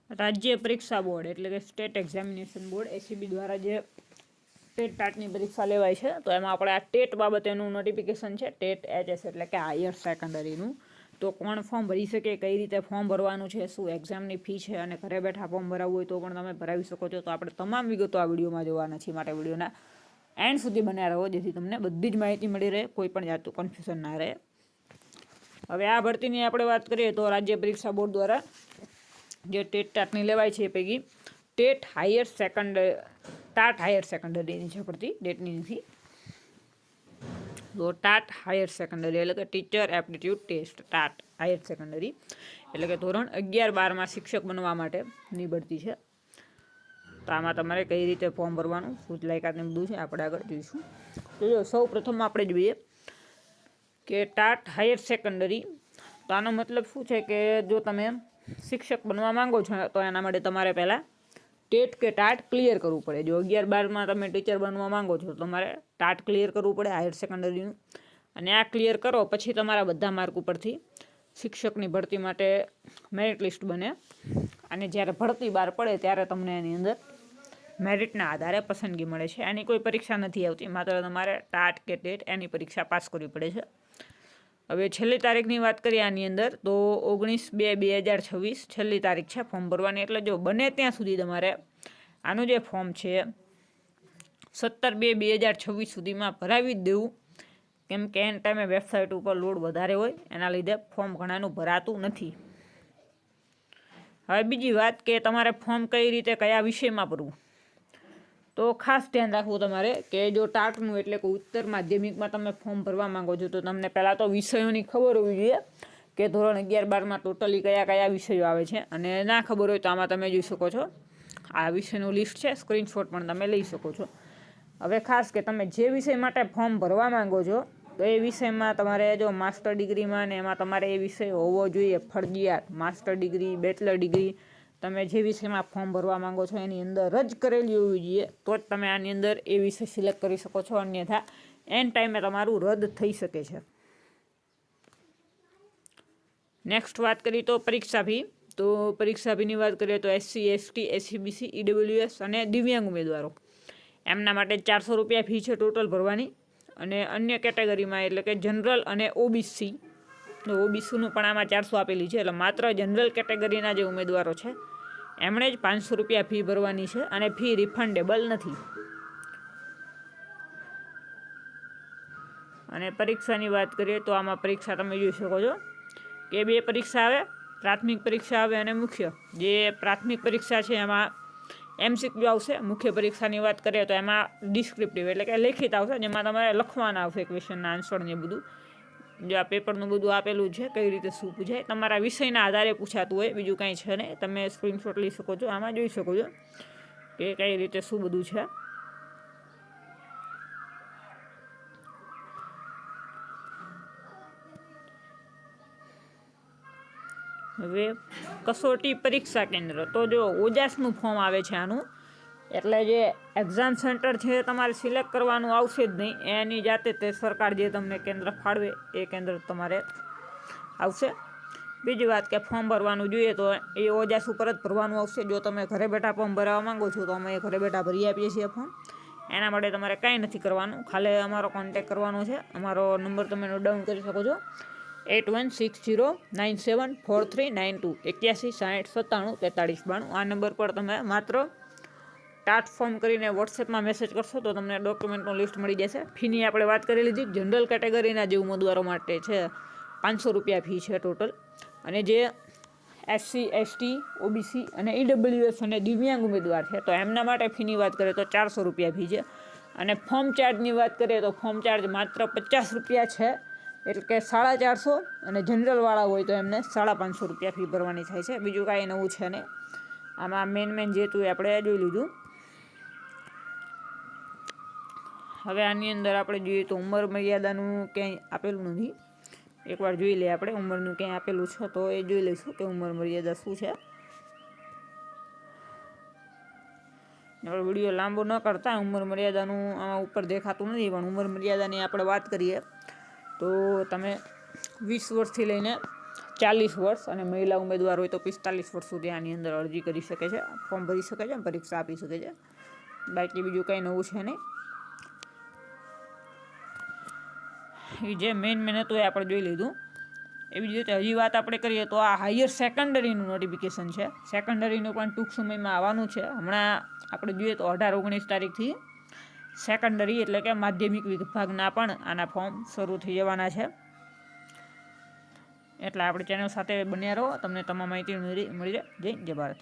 રાજ્ય પરીક્ષા બોર્ડ એટલે કે સ્ટેટ એક્ઝામિનેશન બોર્ડ એસીબી દ્વારા જે ટેટ ટાટની પરીક્ષા લેવાય છે, તો એમાં આપણે આ ટેટ બાબતેનું નોટિફિકેશન છે, ટેટ એચએસ એટલે કે હાયર સેકન્ડરીનું. તો કોણ ફોર્મ ભરી શકે, કઈ રીતે ફોર્મ ભરવાનું છે, શું એક્ઝામની ફી છે, અને ઘરે બેઠા ફોર્મ ભરાવવું હોય તો પણ તમે ભરાવી શકો છો. તો આપણે તમામ વિગતો આ વિડીયોમાં જોવાના છીએ, માટે વિડીયોના એન્ડ સુધી બન્યા રહો, જેથી તમને બધી જ માહિતી મળી રહે, કોઈ પણ જાતનું કન્ફ્યુઝન ના રહે. હવે આ ભરતીની આપણે વાત કરીએ તો રાજ્ય પરીક્ષા બોર્ડ દ્વારા જે ટેટ ટાટની લેવાય છે એ પૈકી ટાટ હાયર સેકન્ડરીની છે ભરતી, ટેટની નથી. તો ટાટ હાયર સેકન્ડરી એટલે કે teacher aptitude test, TAT higher secondary એટલે કે ધોરણ 11-12માં શિક્ષક બનવા માટેની ભરતી છે. તો આમાં તમારે કઈ રીતે ફોર્મ ભરવાનું, શું લાયકાતને બધું છે આપણે આગળ જોઈશું. તો જો સૌ પ્રથમ આપણે જોઈએ કે ટાટ હાયર સેકન્ડરી, તો આનો મતલબ શું છે કે જો તમે શિક્ષક બનવા માંગો છો તો એના માટે તમારે પહેલાં ટેટ કે ટાટ ક્લિયર કરવું પડે. જો 11-12માં તમે ટીચર બનવા માંગો છો તો તમારે ટાટ ક્લિયર કરવું પડે હાયર સેકન્ડરીનું, અને આ ક્લિયર કરો પછી તમારા બધા માર્ક ઉપરથી શિક્ષકની ભરતી માટે મેરિટ લિસ્ટ બને, અને જ્યારે ભરતી બહાર પડે ત્યારે તમને એની અંદર મેરિટના આધારે પસંદગી મળે છે. એની કોઈ પરીક્ષા નથી આવતી, માત્ર તમારે ટાટ કે ટેટ એની પરીક્ષા પાસ કરવી પડે છે. હવે છેલ્લી તારીખની વાત કરીએ આની અંદર, તો 19/2/2026 છેલ્લી તારીખ છે ફોર્મ ભરવાની. એટલે જો બને ત્યાં સુધી તમારે આનું જે ફોર્મ છે 17/2/2026 સુધીમાં ભરાવી જ દેવું, કેમ કે એન ટાઈમે વેબસાઇટ ઉપર લોડ વધારે હોય, એના લીધે ફોર્મ ઘણાનું ભરાતું નથી. હવે બીજી વાત કે તમારે ફોર્મ કઈ રીતે કયા વિષયમાં ભરવું, તો ખાસ ધ્યાન રાખવું તમારે કે જો ટાટનું એટલે કે ઉત્તર માધ્યમિકમાં તમે ફોર્મ ભરવા માંગો છો તો તમને પહેલાં તો વિષયોની ખબર હોવી જોઈએ કે ધોરણ 11-12માં ટોટલી કયા કયા વિષયો આવે છે, અને ના ખબર હોય તો આમાં તમે જોઈ શકો છો, આ વિષયનું લિસ્ટ છે, સ્ક્રીનશોટ પણ તમે લઈ શકો છો. હવે ખાસ કે તમે જે વિષય માટે ફોર્મ ભરવા માંગો છો તો એ વિષયમાં તમારે જો માસ્ટર ડિગ્રીમાં ને એમાં તમારે એ વિષય હોવો જોઈએ ફરજિયાત. માસ્ટર ડિગ્રી, બેચલર ડિગ્રી, તમે જે વિષયમાં ફોર્મ ભરવા માંગો છો એની અંદર જ કરેલી હોવી જોઈએ, તો જ તમે આની અંદર એ વિષય સિલેક્ટ કરી શકો છો, અન્યથા એન ટાઈમે તમારું રદ થઈ શકે છે. નેક્સ્ટ વાત કરીએ તો પરીક્ષા ફી. તો પરીક્ષા ફીની વાત કરીએ તો SC, ST, SCBC, EWS અને દિવ્યાંગ ઉમેદવારો એમના માટે 400 રૂપિયા ફી છે ટોટલ ભરવાની. અને અન્ય કેટેગરીમાં એટલે કે જનરલ અને OBC, તો OBCનું પણ આમાં 400 આપેલી છે, એટલે માત્ર જનરલ કેટેગરીના જે ઉમેદવારો છે એમણે જ 500 રૂપિયા ફી ભરવાની છે, અને ફી રિફંડેબલ નથી. અને પરીક્ષાની વાત કરીએ તો આમાં પરીક્ષા તમે જોઈ શકો છો કે 2 પરીક્ષા આવે, પ્રાથમિક પરીક્ષા આવે અને મુખ્ય. જે પ્રાથમિક પરીક્ષા છે એમાં MCQ આવશે. મુખ્ય પરીક્ષાની વાત કરીએ તો એમાં ડિસ્ક્રિપ્ટિવ એટલે કે લેખિત આવશે, જેમાં તમારે લખવાના આવશે ક્વેશ્ચનના આન્સર ને બધું. જો આ પેપરનું બધું આપેલું છે કઈ રીતે શું પૂછાય, તમારા વિષયના આધારે પૂછાતું હોય, બીજું કાંઈ છે નહીં. તમે સ્ક્રીનશોટ લઈ શકો છો, આમાં જોઈ શકો છો કે કઈ રીતે શું બધું છે. હવે કસોટી પરીક્ષા કેન્દ્ર, તો જો ઓજાસનું ફોર્મ આવે છે આનું, એટલે જે એક્ઝામ સેન્ટર છે એ તમારે સિલેક્ટ કરવાનું આવશે જ નહીં, એની જાતે તે સરકાર જે તમને કેન્દ્ર ફાળવે એ કેન્દ્ર તમારે આવશે. બીજી વાત કે ફોર્મ ભરવાનું જોઈએ તો એ ઓજાસ ઉપર જ ભરવાનું આવશે. જો તમે ઘરે બેઠા ફોર્મ ભરવા માંગો છો તો અમે ઘરે બેઠા ભરી આપીએ છીએ ફોર્મ. એના માટે તમારે કાંઈ નથી કરવાનું, ખાલી અમારો કોન્ટેક કરવાનો છે. અમારો નંબર તમે નોટ ડાઉન કરી શકો છો, 8160974392, 8160974392. આ નંબર પર તમે માત્ર ટાટ ફોર્મ કરીને વોટ્સએપમાં મેસેજ કરશો તો તમને ડોક્યુમેન્ટનું લિસ્ટ મળી જશે. ફીની આપણે વાત કરી લીધી. જનરલ કેટેગરીના જે ઉમેદવારો માટે છે 500 રૂપિયા ફી છે ટોટલ, અને જે SC, ST, OBC અને EWS અને દિવ્યાંગ ઉમેદવાર છે તો એમના માટે ફીની વાત કરીએ તો 400 રૂપિયા ફી છે. અને ફોર્મ ચાર્જની વાત કરીએ તો ફોર્મ ચાર્જ માત્ર 50 રૂપિયા છે, એટલે કે 450, અને જનરલવાળા હોય તો એમને 550 રૂપિયા ફી ભરવાની થાય છે. બીજું કાંઈ નવું છે નહીં. આમાં મેન જે હતું એ આપણે જોઈ લીધું. હવે આની અંદર આપણે જોઈએ તો ઉંમર મર્યાદાનું ક્યાંય આપેલું નથી. એકવાર જોઈ લઈએ આપણે ઉંમરનું ક્યાંય આપેલું છે તો એ જોઈ લઈશું કે ઉંમર મર્યાદા શું છે. આપણે વિડીયો લાંબો ન કરતા, ઉંમર મર્યાદાનું આમાં ઉપર દેખાતું નથી, પણ ઉંમર મર્યાદાની આપણે વાત કરીએ તો તમે 20 વર્ષથી લઈને 40 વર્ષ અને મહિલા ઉમેદવાર હોય તો 45 વર્ષ સુધી આની અંદર અરજી કરી શકે છે, ફોર્મ ભરી શકે છે, પરીક્ષા આપી શકે છે. બાકી બીજું કંઈ નવું છે નહીં. એ જે મેન હતું એ આપણે જોઈ લીધું. એવી જ રીતે હજી વાત આપણે કરીએ તો આ હાયર સેકન્ડરીનું નોટિફિકેશન છે. સેકન્ડરીનું પણ ટૂંક સમયમાં આવવાનું છે. હમણાં આપણે જોઈએ તો 18-19 તારીખથી સેકન્ડરી એટલે કે માધ્યમિક વિભાગના પણ આના ફોર્મ શરૂ થઈ જવાના છે. એટલે આપણે ચેનલ સાથે બન્યા રહો, તમને તમામ માહિતી મળી જાય. જય ભારત.